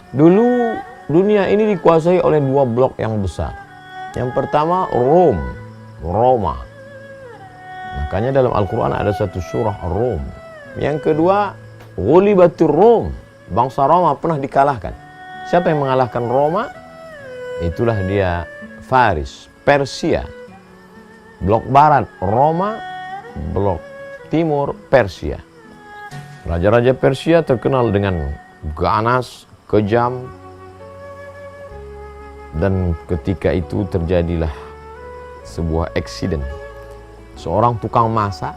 Dulu dunia ini dikuasai oleh dua blok yang besar. Yang pertama Roma. Makanya dalam Al-Quran ada satu surah Rom. Yang kedua Ghulibatur Rom. Bangsa Roma pernah dikalahkan. Siapa yang mengalahkan Roma? Itulah dia Faris, Persia. Blok barat Roma, blok timur Persia. Raja-raja Persia terkenal dengan ganas, kejam, dan ketika itu terjadilah sebuah eksiden. Seorang tukang masak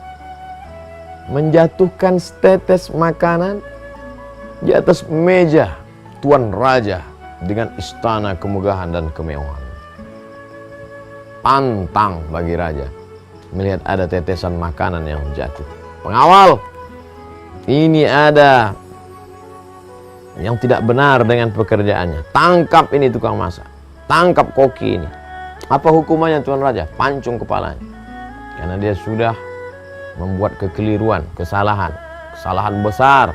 menjatuhkan setetes makanan di atas meja tuan raja dengan istana kemegahan dan kemewahan. Pantang bagi raja melihat ada tetesan makanan yang jatuh. Pengawal, ini ada yang tidak benar dengan pekerjaannya. Tangkap ini tukang masak. Tangkap koki ini. Apa hukumannya tuan raja? Pancung kepalanya. Karena dia sudah membuat kekeliruan, kesalahan besar.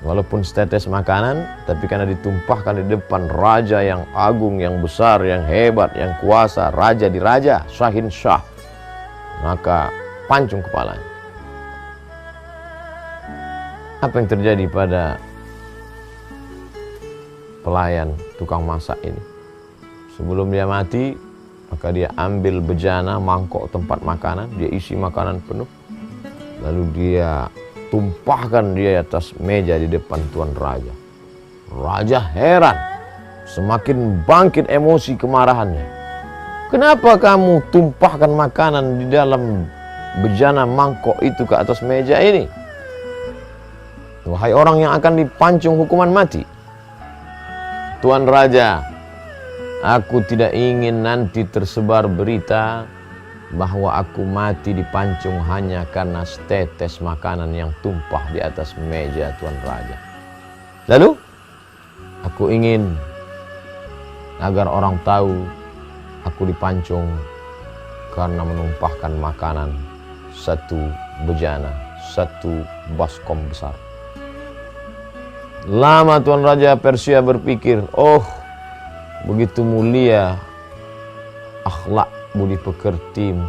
Walaupun setetes makanan, tapi karena ditumpahkan di depan raja yang agung, yang besar, yang hebat, yang kuasa, raja di raja, Shahin Shah, maka pancung kepalanya. Apa yang terjadi pada pelayan tukang masak ini? Sebelum dia mati, maka dia ambil bejana, mangkok tempat makanan, dia isi makanan penuh, lalu dia tumpahkan dia atas meja di depan tuan raja. Raja heran, semakin bangkit emosi kemarahannya. Kenapa kamu tumpahkan makanan di dalam bejana mangkok itu ke atas meja ini? Wahai orang yang akan dipancung hukuman mati. Tuan raja, aku tidak ingin nanti tersebar berita bahwa aku mati dipancung hanya karena setetes makanan yang tumpah di atas meja tuan raja. Lalu, aku ingin agar orang tahu aku dipancung karena menumpahkan makanan satu bejana, satu baskom besar. Lama tuan raja Persia berpikir, oh begitu mulia akhlak budi pekertimu,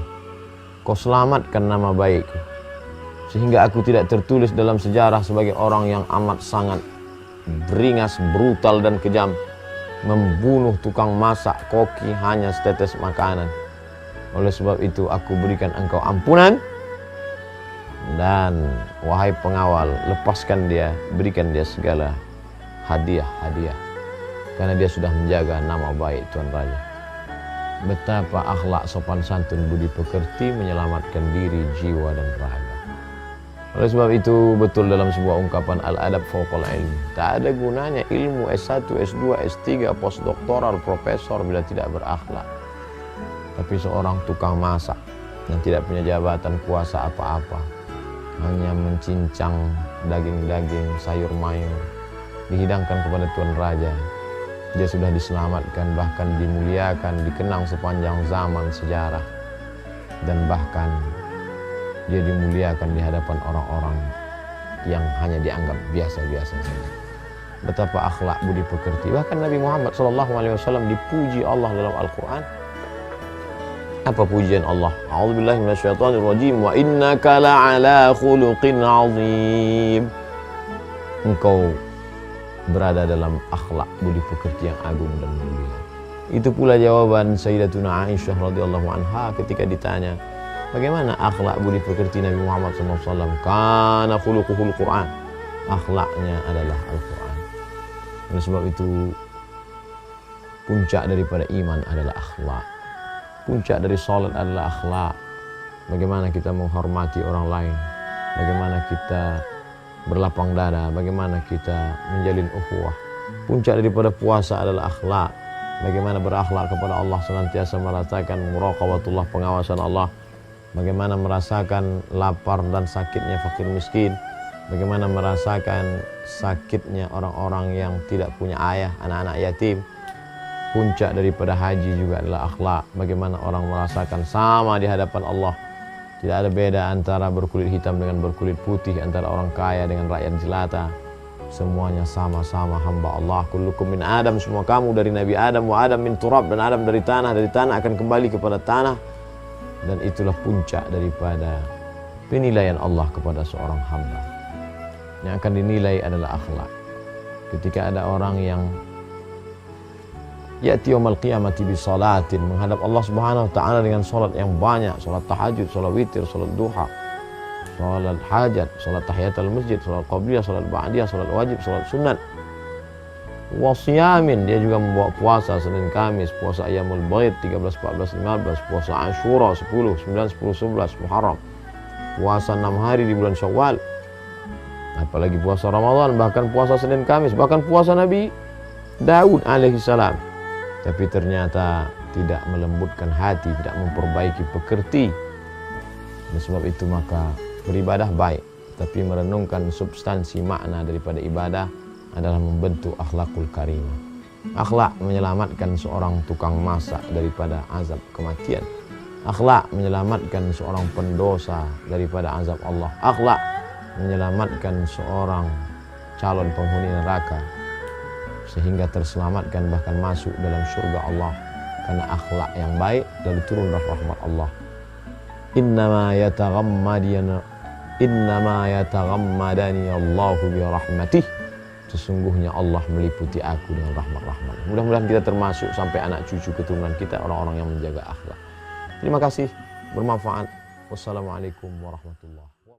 kau selamatkan nama baikku, sehingga aku tidak tertulis dalam sejarah sebagai orang yang amat sangat beringas, brutal dan kejam, membunuh tukang masak koki hanya setetes makanan. Oleh sebab itu aku berikan engkau ampunan, dan wahai pengawal, lepaskan dia, berikan dia segala hadiah-hadiah, karena dia sudah menjaga nama baik tuan raja. Betapa akhlak sopan santun budi pekerti menyelamatkan diri, jiwa dan raga. Oleh sebab itu betul dalam sebuah ungkapan al-adab fauqal ilmi, tak ada gunanya ilmu S1, S2, S3, postdoktoral, profesor bila tidak berakhlak. Tapi seorang tukang masak yang tidak punya jabatan kuasa apa-apa, hanya mencincang daging-daging, sayur mayur, dihidangkan kepada tuan raja, dia sudah diselamatkan, bahkan dimuliakan, dikenang sepanjang zaman sejarah, dan bahkan dia dimuliakan di hadapan orang-orang yang hanya dianggap biasa-biasa saja. Betapa akhlak budi pekerti. Bahkan Nabi Muhammad SAW dipuji Allah dalam Al-Quran. Apa pujian Allah? A'udzubillahi minasyaitonirrajim. Wa innaka la'ala khuluqin 'azim. Engkau berada dalam akhlak budi pekerti yang agung dan mulia. Itu pula jawaban Sayyidatuna Aisyah radhiyallahu anha ketika ditanya, bagaimana akhlak budi pekerti Nabi Muhammad SAW? Kana khuluquhul Quran. Akhlaknya adalah Al-Quran. Oleh sebab itu, puncak daripada iman adalah akhlak. Puncak dari salat adalah akhlak. Bagaimana kita menghormati orang lain, bagaimana kita berlapang dada, bagaimana kita menjalin ukhuwah. Puncak daripada puasa adalah akhlak. Bagaimana berakhlak kepada Allah, senantiasa merasakan muraqabatullah, pengawasan Allah. Bagaimana merasakan lapar dan sakitnya fakir miskin. Bagaimana merasakan sakitnya orang-orang yang tidak punya ayah, anak-anak yatim. Puncak daripada haji juga adalah akhlak. Bagaimana orang merasakan sama di hadapan Allah. Tidak ada beda antara berkulit hitam dengan berkulit putih, antara orang kaya dengan rakyat jelata. semuanya sama-sama hamba Allah. Kullukum min Adam, semua kamu dari Nabi Adam, wa Adam min turab, dan Adam dari tanah akan kembali kepada tanah. Dan itulah puncak daripada penilaian Allah kepada seorang hamba. Yang akan dinilai adalah akhlak. Ketika ada orang yang ya'ti yaumil qiyamati bi salatin, menghadap Allah Subhanahu wa taala dengan salat yang banyak, salat tahajud, salat witir, salat duha, salat hajat, salat tahiyatul masjid, salat qabliyah, salat ba'diyah, salat wajib, salat sunat. Wasiyamin, dia juga membawa puasa Senin Kamis, puasa Ayyamul Bid 13, 14, 15, puasa Ashura 10, 9, 10, 11 Muharram, puasa 6 hari di bulan Syawal, apalagi puasa Ramadan, bahkan puasa Senin Kamis, bahkan puasa Nabi Daud alaihissalam. Tapi ternyata tidak melembutkan hati, tidak memperbaiki pekerti. Oleh sebab itu maka beribadah baik, tapi merenungkan substansi makna daripada ibadah adalah membentuk akhlakul karimah. Akhlak menyelamatkan seorang tukang masak daripada azab kematian. Akhlak menyelamatkan seorang pendosa daripada azab Allah. Akhlak menyelamatkan seorang calon penghuni neraka sehingga terselamatkan bahkan masuk dalam surga Allah karena akhlak yang baik dari turun rahmat Allah. Innama yataghammadani Allahu bi rahmatih. Sesungguhnya Allah meliputi aku dengan rahmat-rahmat. Mudah-mudahan kita termasuk sampai anak cucu keturunan kita orang-orang yang menjaga akhlak. Terima kasih, bermanfaat. Wassalamualaikum warahmatullahi wabarakatuh.